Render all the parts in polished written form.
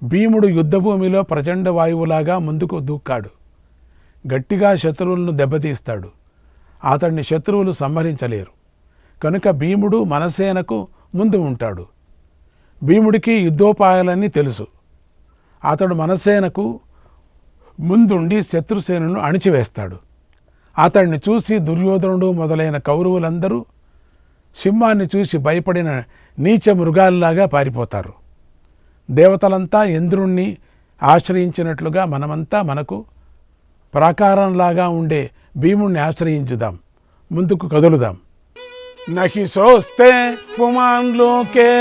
భీముడు యుద్ధభూమిలో ప్రచండ వాయువులాగా ముందుకు దూకాడు. గట్టిగా శత్రువులను దెబ్బతీస్తాడు. అతడిని శత్రువులు సంహరించలేరు. కనుక భీముడు మనసేనకు ముందు ఉంటాడు. భీముడికి యుద్ధోపాయాలన్నీ తెలుసు. అతడు మనసేనకు ముందుండి శత్రుసేనను అణిచివేస్తాడు. అతడిని చూసి దుర్యోధనుడు మొదలైన కౌరవులందరూ సింహాన్ని చూసి భయపడిన నీచ మృగాల్లాగా పారిపోతారు. దేవతలంతా ఇంద్రుణ్ణి ఆశ్రయించినట్లుగా మనమంతా మనకు ప్రాకారంలాగా ఉండే భీముణ్ణి ఆశ్రయించుదాం, ముందుకు కదులుదాం. నహి సోస్తే పుమాన్ లోకే,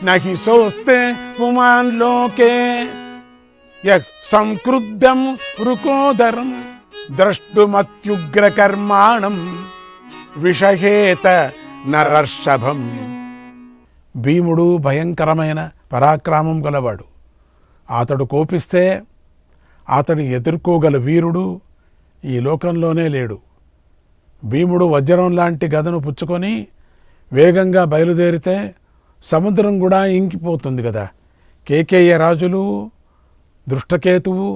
నహి సోస్తే పుమాన్ లోకే, యః సంక్రుద్ధం వృకోదరం ద్రష్టుమత్యుగ్రకర్మాణం విషహేత నరర్షభం. భీముడు భయంకరమైన పరాక్రమం గలవాడు. అతడు కోపిస్తే అతడు ఎదుర్కోగల వీరుడు ఈ లోకంలోనే లేడు. భీముడు వజ్రం లాంటి గదను పుచ్చుకొని వేగంగా బయలుదేరితే సముద్రం కూడా ఇంకిపోతుంది కదా. కేకేయ రాజులు, దృష్టకేతువు,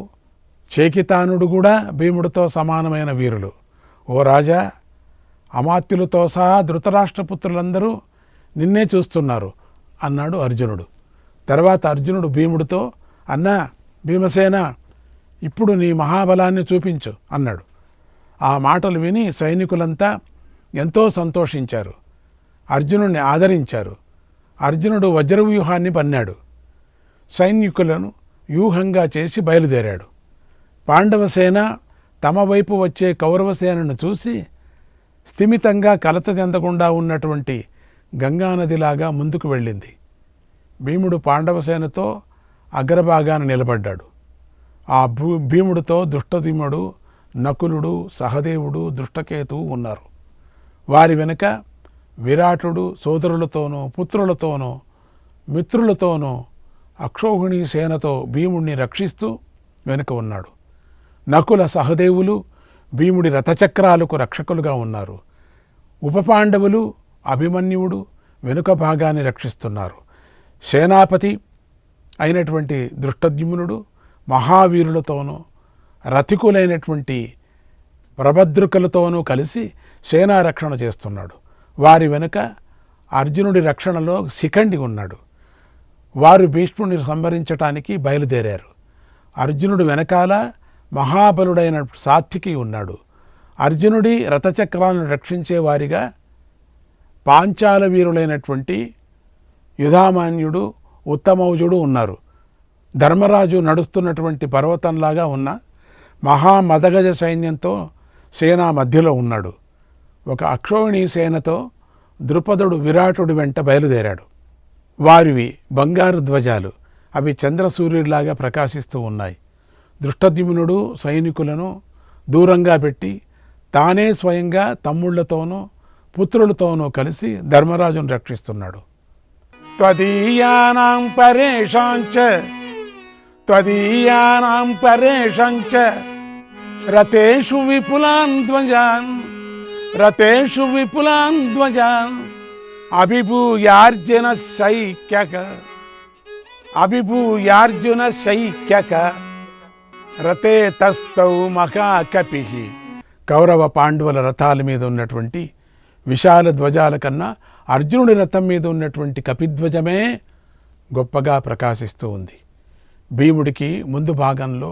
చేకితానుడు కూడా భీముడితో సమానమైన వీరులు. ఓ రాజా, అమాత్యులతో సహా ధృతరాష్ట్రపుత్రులందరూ నిన్నే చూస్తున్నారు అన్నాడు అర్జునుడు. తర్వాత అర్జునుడు భీముడితో, అన్నా భీమసేన, ఇప్పుడు నీ మహాబలాన్ని చూపించు అన్నాడు. ఆ మాటలు విని సైనికులంతా ఎంతో సంతోషించారు. అర్జునుడిని ఆదరించారు. అర్జునుడు వజ్రవ్యూహాన్ని పన్నాడు. సైనికులను వ్యూహంగా చేసి బయలుదేరాడు. పాండవసేన తమ వైపు వచ్చే కౌరవసేనను చూసి స్థిమితంగా కలత చెందకుండా ఉన్నటువంటి గంగానదిలాగా ముందుకు వెళ్ళింది. భీముడు పాండవసేనతో అగ్రభాగాన నిలబడ్డాడు. ఆ భీముడితో దుష్టదిమ్ముడు, నకులుడు, సహదేవుడు, దృష్టకేతువు ఉన్నారు. వారి వెనుక విరాటుడు సోదరులతోనూ పుత్రులతోనూ మిత్రులతోనూ అక్షౌహిణీ సేనతో భీముడిని రక్షిస్తూ వెనుక ఉన్నాడు. నకుల సహదేవులు భీముడి రథచక్రాలకు రక్షకులుగా ఉన్నారు. ఉపపాండవులు అభిమన్యుడు వెనుక భాగాన్ని రక్షిస్తున్నారు. సేనాపతి అయినటువంటి దృష్టద్యుమ్నుడు మహావీరులతోనూ రథికులైనటువంటి ప్రభద్రుకలతోనూ కలిసి సేనారక్షణ చేస్తున్నాడు. వారి వెనుక అర్జునుడి రక్షణలో శిఖండి ఉన్నాడు. వారు భీష్ముడిని సంహరించటానికి బయలుదేరారు. అర్జునుడు వెనకాల మహాబలుడైన సాత్వికి ఉన్నాడు. అర్జునుడి రథచక్రాలను రక్షించే వారిగా పాంచాల వీరులైనటువంటి యుధామాన్యుడు, ఉత్తమౌజుడు ఉన్నారు. ధర్మరాజు నడుస్తున్నటువంటి పర్వతంలాగా ఉన్న మహామదగజ సైన్యంతో సేనా మధ్యలో ఉన్నాడు. ఒక అక్షౌహిణీ సేనతో ద్రుపదుడు విరాటుడి వెంట బయలుదేరాడు. వారివి బంగారు ధ్వజాలు. అవి చంద్రసూర్యుడిలాగా ప్రకాశిస్తూ ఉన్నాయి. దృష్టద్యుమ్నుడు సైనికులను దూరంగా పెట్టి తానే స్వయంగా తమ్ముళ్లతోనూ పుత్రులతోనూ కలిసి ధర్మరాజును రక్షిస్తున్నాడు. త్వదీయానాం పరేషాంచ రతేషు విపులాన్ ధ్వజాన్ అభిభూయార్జున శైక్యక రతే తస్తౌ మహాకపి. కౌరవ పాండవుల రథాల మీద ఉన్నటువంటి విశాల ధ్వజాల కన్నా అర్జునుడి రథం మీద ఉన్నటువంటి కపిధ్వజమే గొప్పగా ప్రకాశిస్తూ ఉంది. భీముడికి ముందు భాగంలో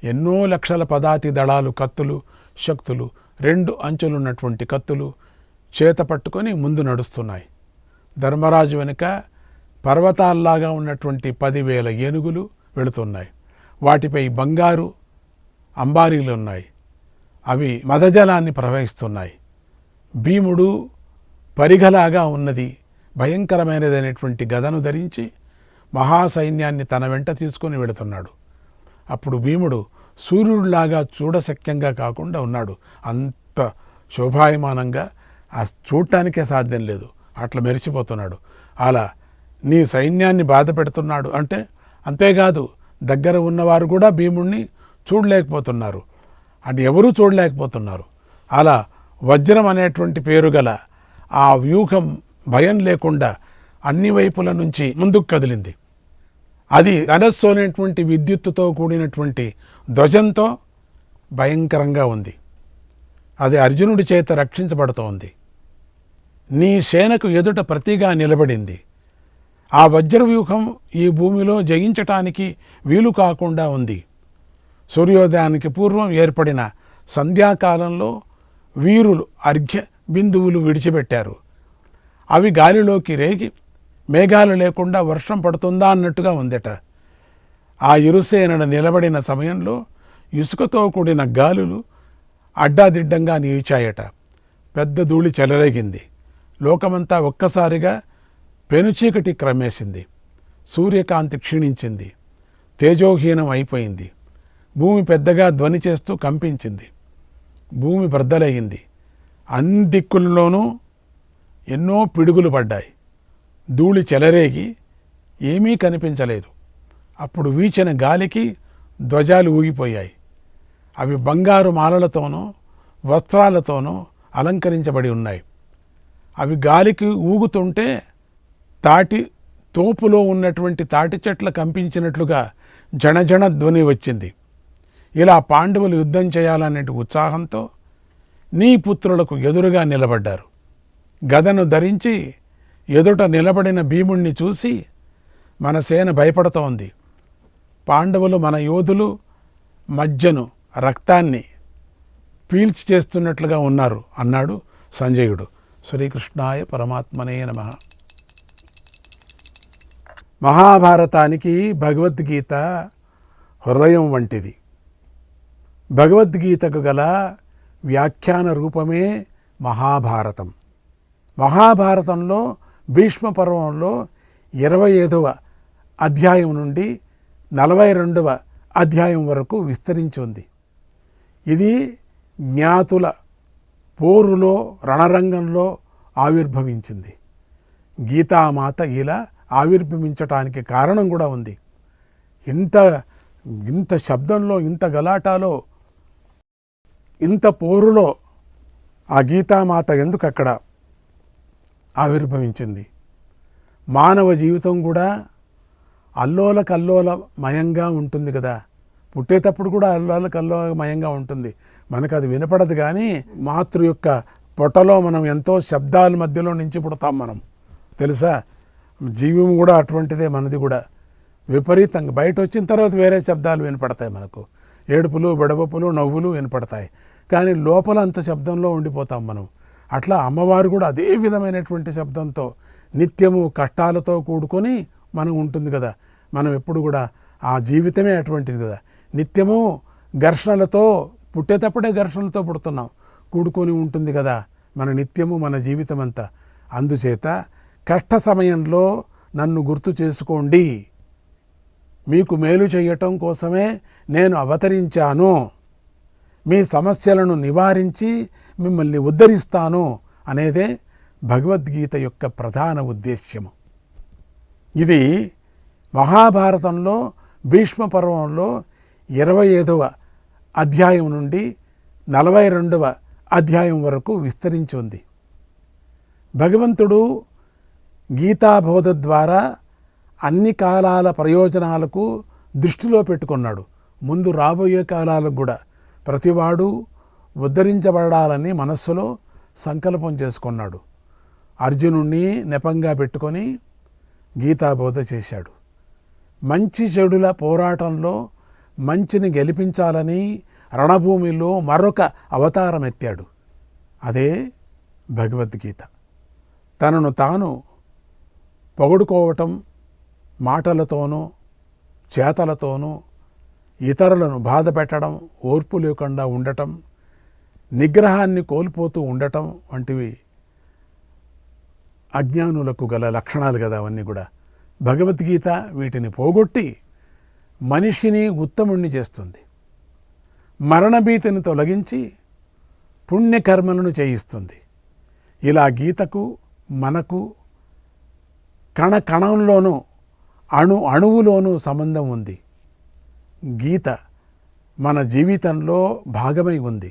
ఎన్నో లక్షల పదాతి దళాలు, కత్తులు, శక్తులు, 2 అంచులున్నటువంటి కత్తులు చేత పట్టుకొని ముందు నడుస్తున్నాయి. ధర్మరాజు వెనుక పర్వతాల్లాగా ఉన్నటువంటి 10,000 ఏనుగులు వెళుతున్నాయి. వాటిపై బంగారు అంబారీలు ఉన్నాయి. అవి మదజలాన్ని ప్రవహిస్తున్నాయి. భీముడు పరిఘలాగా ఉన్నది భయంకరమైనదైనటువంటి గదను ధరించి మహాసైన్యాన్ని తన వెంట తీసుకొని వెళుతున్నాడు. అప్పుడు భీముడు సూర్యుడిలాగా చూడశక్యంగా కాకుండా ఉన్నాడు. అంత శోభాయమానంగా చూడటానికే సాధ్యం లేదు, అట్లా మెరిసిపోతున్నాడు. అలా నీ సైన్యాన్ని బాధ పెడుతున్నాడు అంటే, అంతేకాదు దగ్గర ఉన్నవారు కూడా భీముడిని చూడలేకపోతున్నారు. అంటే ఎవరూ చూడలేకపోతున్నారు. అలా వజ్రం అనేటువంటి పేరు గల ఆ వ్యూహం భయం లేకుండా అన్ని వైపుల నుంచి ముందుకు కదిలింది. అది ధనస్సు అనేటువంటి విద్యుత్తుతో కూడినటువంటి ధ్వజంతో భయంకరంగా ఉంది. అది అర్జునుడి చేత రక్షించబడుతోంది. నీ సేనకు ఎదుట ప్రతిగా నిలబడింది. ఆ వజ్రవ్యూహం ఈ భూమిలో జయించటానికి వీలు కాకుండా ఉంది. సూర్యోదయానికి పూర్వం ఏర్పడిన సంధ్యాకాలంలో వీరులు అర్ఘ్య బిందువులు విడిచిపెట్టారు. అవి గాలిలోకి రేగి మేఘాలు లేకుండా వర్షం పడుతుందా అన్నట్టుగా ఉందట. ఆ ఇరుసేనను నిలబడిన సమయంలో ఇసుకతో కూడిన గాలులు అడ్డాదిడ్డంగా నిలిచాయట. పెద్ద ధూళి చెలరేగింది. లోకమంతా ఒక్కసారిగా పెనుచీకటి క్రమేసింది. సూర్యకాంతి క్షీణించింది. తేజోహీనం అయిపోయింది. భూమి పెద్దగా ధ్వని చేస్తూ కంపించింది. భూమి బ్రద్దలయ్యింది. అన్ని దిక్కుల్లోనూ ఎన్నో పిడుగులు పడ్డాయి. ధూళి చెలరేగి ఏమీ కనిపించలేదు. అప్పుడు వీచిన గాలికి ధ్వజాలు ఊగిపోయాయి. అవి బంగారు మాలలతోనూ వస్త్రాలతోనూ అలంకరించబడి ఉన్నాయి. అవి గాలికి ఊగుతుంటే తాటి తోపులో ఉన్నటువంటి తాటి చెట్ల కంపించినట్లుగా జనజన ధ్వని వచ్చింది. ఇలా పాండవులు యుద్ధం చేయాలనే ఉత్సాహంతో నీ పుత్రులకు ఎదురుగా నిలబడ్డారు. గదను ధరించి ఎదుట నిలబడిన భీముణ్ణి చూసి మన సేన భయపడుతోంది. పాండవులు మన యోధులు మధ్యను రక్తాన్ని పీల్చి చేస్తున్నట్లుగా ఉన్నారు అన్నాడు సంజయుడు. శ్రీకృష్ణాయ పరమాత్మనే నమః. మహాభారతానికి భగవద్గీత హృదయం వంటిది. భగవద్గీతకు గల వ్యాఖ్యాన రూపమే మహాభారతం. మహాభారతంలో భీష్మ పర్వంలో 25వ అధ్యాయం నుండి 42వ అధ్యాయం వరకు విస్తరించి ఉంది. ఇది జ్ఞాతుల పోరులో రణరంగంలో ఆవిర్భవించింది. గీతామాత ఇలా ఆవిర్భవించటానికి కారణం కూడా ఉంది. ఇంత శబ్దంలో, ఇంత గలాటాలో, ఇంత పోరులో ఆ గీతామాత ఎందుకు అక్కడ ఆవిర్భవించింది? మానవ జీవితం కూడా అల్లోల కల్లోలమయంగా ఉంటుంది కదా. పుట్టేటప్పుడు కూడా అల్లోల కల్లోలమయంగా ఉంటుంది. మనకు అది వినపడదు. కానీ మాతృ యొక్క పొట్టలో మనం ఎంతో శబ్దాల మధ్యలో నుంచి పుడతాం మనం, తెలుసా? జీవం కూడా అటువంటిదే. మనది కూడా విపరీతంగా బయట వచ్చిన తర్వాత వేరే శబ్దాలు వినపడతాయి మనకు. ఏడుపులు, బెడబొప్పులు, నవ్వులు వినపడతాయి. కానీ లోపల అంత శబ్దంలో ఉండిపోతాం మనం. అట్లా అమ్మవారు కూడా అదే విధమైనటువంటి శబ్దంతో నిత్యము కష్టాలతో కూడుకొని మనం ఉంటుంది కదా. మనం ఎప్పుడు కూడా ఆ జీవితమే అటువంటిది కదా. నిత్యము ఘర్షణలతో, పుట్టేటప్పుడే ఘర్షణలతో పుడుతున్నాం, కూడుకొని ఉంటుంది కదా మన నిత్యము, మన జీవితం అంతా. అందుచేత కష్ట సమయంలో నన్ను గుర్తు చేసుకోండి, మీకు మేలు చేయటం కోసమే నేను అవతరించాను, మీ సమస్యలను నివారించి మిమ్మల్ని ఉద్ధరిస్తాను అనేదే భగవద్గీత యొక్క ప్రధాన ఉద్దేశ్యము. ఇది మహాభారతంలో భీష్మ పర్వంలో 25వ అధ్యాయం నుండి 42వ అధ్యాయం వరకు విస్తరించి ఉంది. భగవంతుడు గీతాబోధ ద్వారా అన్ని కాలాల ప్రయోజనాలకు దృష్టిలో పెట్టుకున్నాడు. ముందు రాబోయే కాలాలకు కూడా ప్రతివాడు ఉద్ధరించబడాలని మనస్సులో సంకల్పం చేసుకున్నాడు. అర్జునుణ్ణి నెపంగా పెట్టుకొని గీతాబోధ చేశాడు. మంచి చెడుల పోరాటంలో మంచిని గెలిపించాలని రణభూమిలో మరొక అవతారం ఎత్తాడు. అదే భగవద్గీత. తనను తాను పొగడుకోవటం, మాటలతోనూ చేతలతోనూ ఇతరులను బాధ పెట్టడం, ఓర్పు లేకుండా ఉండటం, నిగ్రహాన్ని కోల్పోతూ ఉండటం వంటివి అజ్ఞానులకు గల లక్షణాలు కదా అవన్నీ కూడా. భగవద్గీత వీటిని పోగొట్టి మనిషిని ఉత్తముణ్ణి చేస్తుంది. మరణభీతిని తొలగించి పుణ్యకర్మలను చేయిస్తుంది. ఇలా గీతకు మనకు కణకణంలోనూ అణువులోనూ సంబంధం ఉంది. గీత మన జీవితంలో భాగమై ఉంది.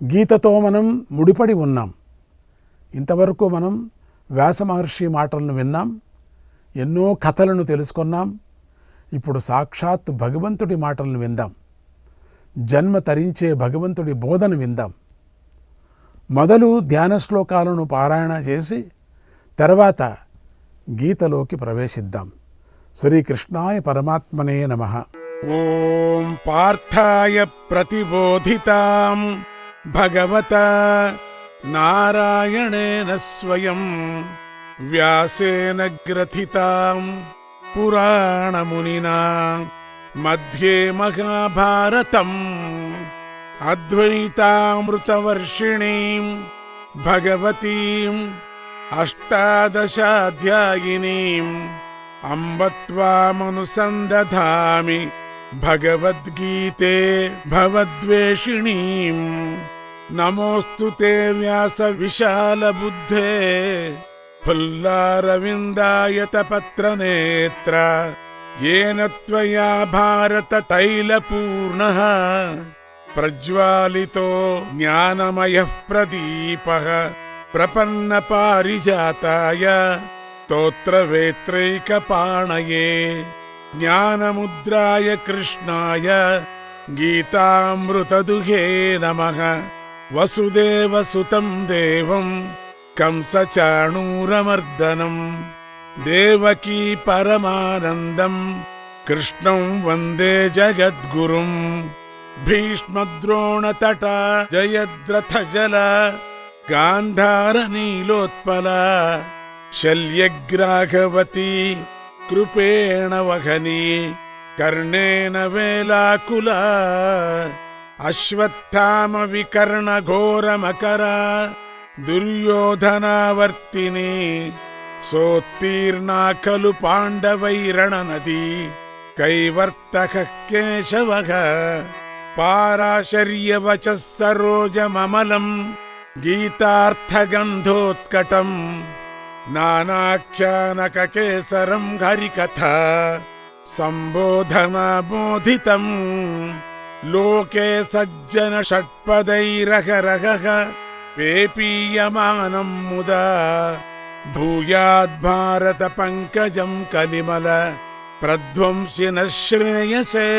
గీతతో మనం ముడిపడి ఉన్నాం. ఇంతవరకు మనం వ్యాస మహర్షి మాటలను విన్నాం, ఎన్నో కథలను తెలుసుకున్నాం, ఇప్పుడు సాక్షాత్తు భగవంతుడి మాటలను విందాం. జన్మ తరించే భగవంతుడి బోధన విందాం. మొదలు ధ్యాన శ్లోకాలను పారాయణ చేసి తర్వాత గీతలోకి ప్రవేశిద్దాం. శ్రీకృష్ణాయ పరమాత్మనే నమః. ఓం పార్థాయ ప్రతిబోధితాం భగవతా నారాయణేన స్వయం వ్యాసేన గ్రథితాం పురాణమునినా మధ్యే మహాభారతం అద్వైతామృతవర్షిణీం భగవతీం అష్టాదశాధ్యాయినీం అంబ త్వామనుసందధామి భగవద్గీతే భవద్వేషిణీం. నమోऽस्तु తే వ్యాస విశాలబుద్ధే ఫుల్లారవిందాయతపత్రనేత్ర येन त्वया भारततैलपूर्णः प्रज्वालितो ज्ञानमयः प्रदीपः प्रपन्नपारिजाताय स्तोत्रवेत्रैकपाणये ज्ञानमुद्राय कृष्णाय गीतामृतदुहे नमः. वसुदेवसुतं देवं कंसचाणूरमर्दनम् देवकी परमानन्दं कृष्णं वन्दे जगद्गुरुं. भीष्मद्रोणतटा जयद्रथजल गान्धारनीलोत्पला शल्यग्राहवती कृपेण वहनी कर्णेन वेलाकुला अश्वत्थामविकर्णघोरमकरा दुर्योधनावर्तिनी सोत्तीर्णा खलु पाण्डवैरणनदी कैवर्तकः केशवः. पाराशर्यवचः सरोजममलम् गीतार्थगन्धोत्कटम् नानाख्यानककेसरम् हरिकथा सम्बोधनाबोधितम्. लोके सज्जन षट्पदैरहरहः पेपीयमानम् मुदा भूयाद्भारत पंकजं कलिमल प्रध्वंसिनः श्रेयसे.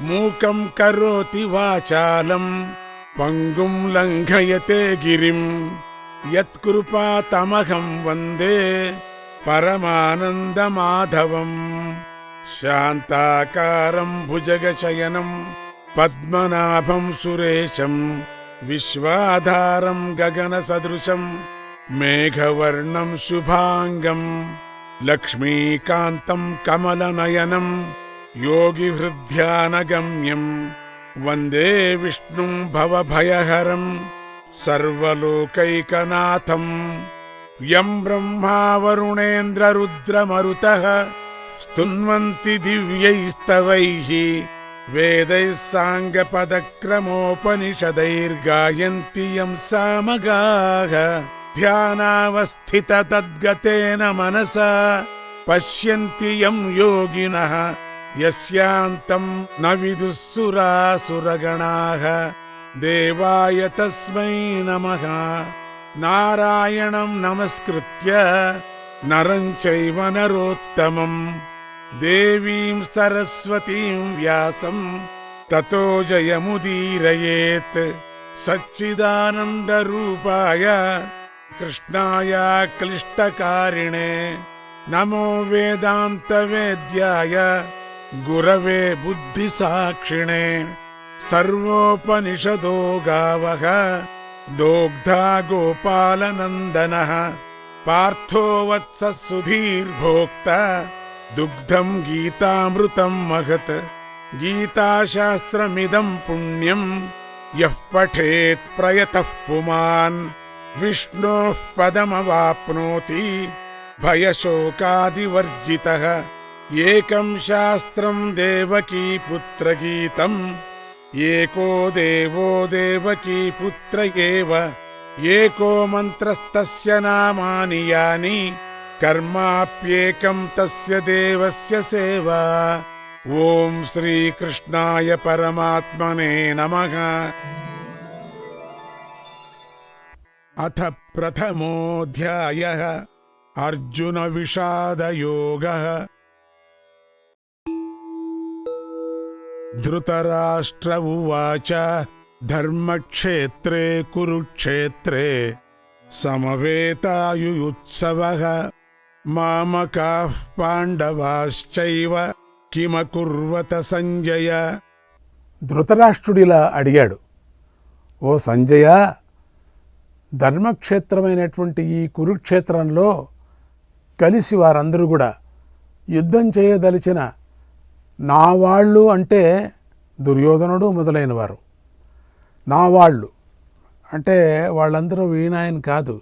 मूकं करोति वाचालं पंगुं लंघयते गिरिं यत्कृपातमहं वन्दे परमानन्दमाधवम्. शान्ताकारं भुजगशयनं पद्मनाभं सुरेशं विश्वाधारं गगनसदृशं मेघवर्णं शुभांगं लक्ष्मीकान्तं कमलनयनं योगिहृद्यानगम्यं वन्दे विष्णुं भवभयहरं सर्वलोकैकनाथं. यं ब्रह्मा वरुणेन्द्ररुद्रमरुतः स्तुन्वन्ति दिव्यैस्तवैः वेदैः साङ्गपदक्रमोपनिषदैर्गायन्ति यं सामगाः. ध्यानावस्थित तद्गतेन मनसा पश्यन्ति यं योगिनः यस्यान्तं न विदुः सुरासुरगणाः. देवाय तस्मै नमः. नारायणं नमस्कृत्य नरं चैव नरोत्तमं देवीं सरस्वतीं व्यासं ततो जयमुदीरयेत्. सच्चिदानन्दरूपाय कृष्णाय क्लिष्टकारिणे नमो वेदान्तवेद्याय गुरवे बुद्धिसाक्षिणे. सर्वोपनिषदो गावः दोग्धा गोपालनन्दनः पार्थो वत्सः सुधीर्भोक्ता दुग्धं गीतामृतं महत्. गीताशास्त्रमिदं पुण्यं यः पठेत् प्रयतः पुमान् विष्णोः पदमवाप्नोति भयशोकादिवर्जितः. एकं शास्त्रं देवकी पुत्रगीतम् एको देवो देवकी पुत्र एव. एको मन्त्रस्तस्य नामानि यानि कर्माप्येकं तस्य देवस्य सेवा. ओम श्रीकृष्णाय परमात्मने नमः. अथ प्रथमोऽध्यायः अर्जुन विषादयोगः. ధృతరాష్ట్ర ఉవాచ ధర్మక్షేత్రే కురుక్షేత్రే సమవేతాయుయుత్సవః మామకాః పాండవాశ్చైవ కిమకుర్వత సంజయ. ధృతరాష్ట్రుడిలా అడిగాడు, ఓ సంజయ, ధర్మక్షేత్రమైనటువంటి ఈ కురుక్షేత్రంలో కలిసి వారందరూ కూడా యుద్ధం చేయదలిచిన నా వాళ్ళు అంటే దుర్యోధనుడు మొదలైన వారు, నా వాళ్ళు అంటే వాళ్ళందరూ వీణాయన కాదు.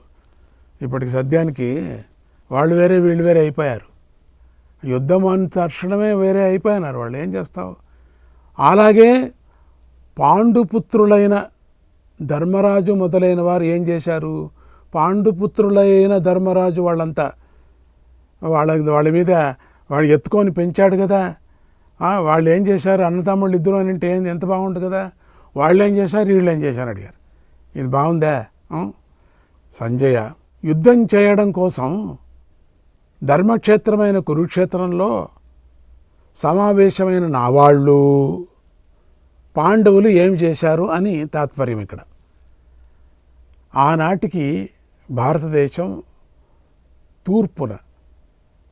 ఇప్పటికి సద్యానికి వాళ్ళు వేరే వీళ్ళు వేరే అయిపోయారు. యుద్ధం తక్షణమే వేరే అయిపోయినారు. వాళ్ళు ఏం చేస్తావు? అలాగే పాండుపుత్రులైన ధర్మరాజు మొదలైన వారు ఏం చేశారు? పాండుపుత్రులైన ధర్మరాజు వాళ్ళంతా వాళ్ళ మీద వాడు ఎత్తుకొని పెంచాడు కదా, వాళ్ళు ఏం చేశారు? అన్నతమ్ముళ్ళు ఇద్దరు అని అంటే ఎంత బాగుంటుంది కదా. వాళ్ళు ఏం చేశారు, వీళ్ళు ఏం చేశారు అడిగారు. ఇది బాగుందా? సంజయ, యుద్ధం చేయడం కోసం ధర్మక్షేత్రమైన కురుక్షేత్రంలో సమావేశమైన నా వాళ్ళు పాండవులు ఏం చేశారు అని తాత్పర్యం ఇక్కడ. ఆనాటికి భారతదేశం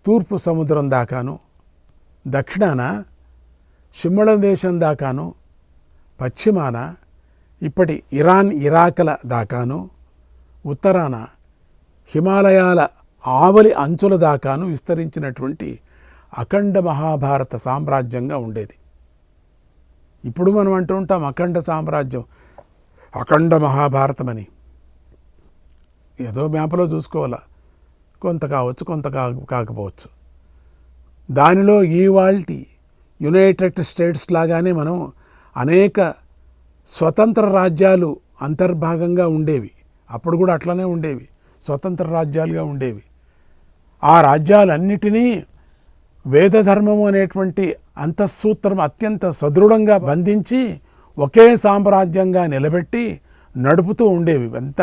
తూర్పు సముద్రం దాకాను, దక్షిణాన సింహళ దేశం దాకాను, పశ్చిమాన ఇప్పటి ఇరాకల దాకాను, ఉత్తరాన హిమాలయాల ఆవలి అంచుల దాకాను విస్తరించినటువంటి అఖండ మహాభారత సామ్రాజ్యంగా ఉండేది. ఇప్పుడు మనం అంటూ ఉంటాం అఖండ సామ్రాజ్యం, అఖండ మహాభారతం అని. ఏదో మ్యాప్లో చూసుకోవాలా, కొంత కావచ్చు కొంత కాకపోవచ్చు. దానిలో ఇవాల్టి యునైటెడ్ స్టేట్స్ లాగానే మనం అనేక స్వతంత్ర రాజ్యాలు అంతర్భాగంగా ఉండేవి. అప్పుడు కూడా అట్లనే ఉండేవి, స్వతంత్ర రాజ్యాలుగా ఉండేవి. ఆ రాజ్యాలన్నిటినీ వేదధర్మము అనేటువంటి అంతఃసూత్రం అత్యంత సదృఢంగా బంధించి ఒకే సామ్రాజ్యంగా నిలబెట్టి నడుపుతూ ఉండేవి. అంత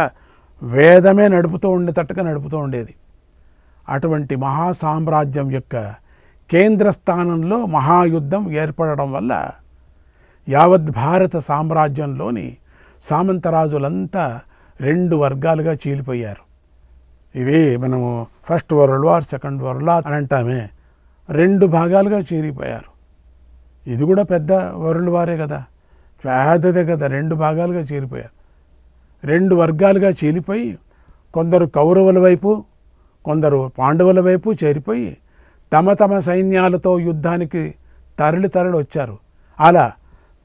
వేదమే నడుపుతూ ఉండేటట్టుగా నడుపుతూ ఉండేది. అటువంటి మహాసామ్రాజ్యం యొక్క కేంద్ర స్థానంలో మహాయుద్ధం ఏర్పడడం వల్ల యావత్ భారత సామ్రాజ్యంలోని సామంతరాజులంతా 2 వర్గాలుగా చీలిపోయారు. ఇది మనము first world war, second world war అని అంటామే, 2 భాగాలుగా చీలిపోయారు. ఇది కూడా పెద్ద వరల్డ్ వారే కదా, పెద్దదే కదా. 2 భాగాలుగా చీలిపోయారు. 2 వర్గాలుగా చీలిపోయి కొందరు కౌరవుల వైపు, కొందరు పాండవుల వైపు చేరిపోయి తమ సైన్యాలతో యుద్ధానికి తరలి వచ్చారు. అలా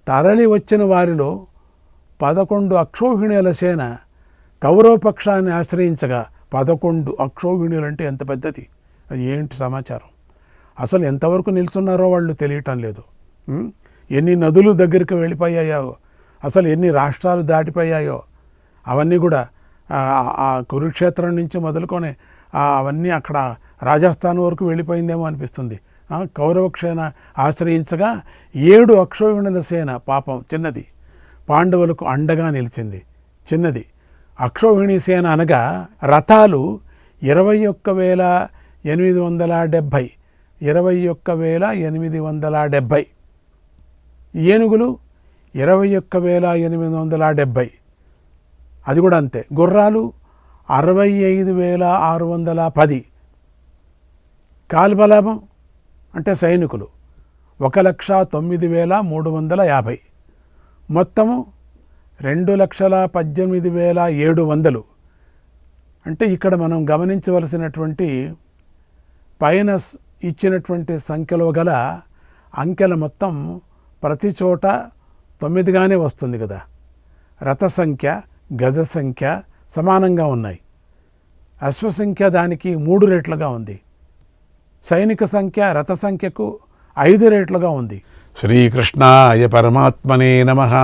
తరలి వచ్చిన వారిలో 11 అక్షౌహిణీల సేన కౌరవ పక్షాన్ని ఆశ్రయించగా, 11 అక్షౌహిణీలు అంటే ఎంత పెద్దది, అది ఏంటి సమాచారం? అసలు ఎంతవరకు నిల్చున్నారో వాళ్ళు తెలియటం లేదు. ఎన్ని నదులు దగ్గరికి వెళ్ళిపోయాయో, అసలు ఎన్ని రాష్ట్రాలు దాటిపోయాయో అవన్నీ కూడా ఆ కురుక్షేత్రం నుంచి మొదలుకొని అవన్నీ అక్కడ రాజస్థాన్ వరకు వెళ్ళిపోయిందేమో అనిపిస్తుంది. కౌరవక్షేన ఆశ్రయించగా 7 అక్షౌహిణుల సేన పాపం చిన్నది పాండవులకు అండగా నిలిచింది. చిన్నది అక్షౌహిణి సేన అనగా రథాలు 21,870, 21,870, ఏనుగులు 21,870, అది కూడా అంతే. గుర్రాలు 65,610, కాల్బలం అంటే సైనికులు 1,09,350, మొత్తము 2,18,700. అంటే ఇక్కడ మనం గమనించవలసినటువంటి పైన ఇచ్చినటువంటి సంఖ్యలో గల అంకెల మొత్తం ప్రతి చోట 9గానే వస్తుంది కదా. రథ సంఖ్య, గజ సంఖ్య సమానంగా ఉన్నాయి. అశ్వసంఖ్య దానికి 3 రెట్లుగా ఉంది. సైనిక సంఖ్య రథ సంఖ్యకు 5 రెట్లుగా ఉంది. శ్రీకృష్ణాయ పరమాత్మనే నమః.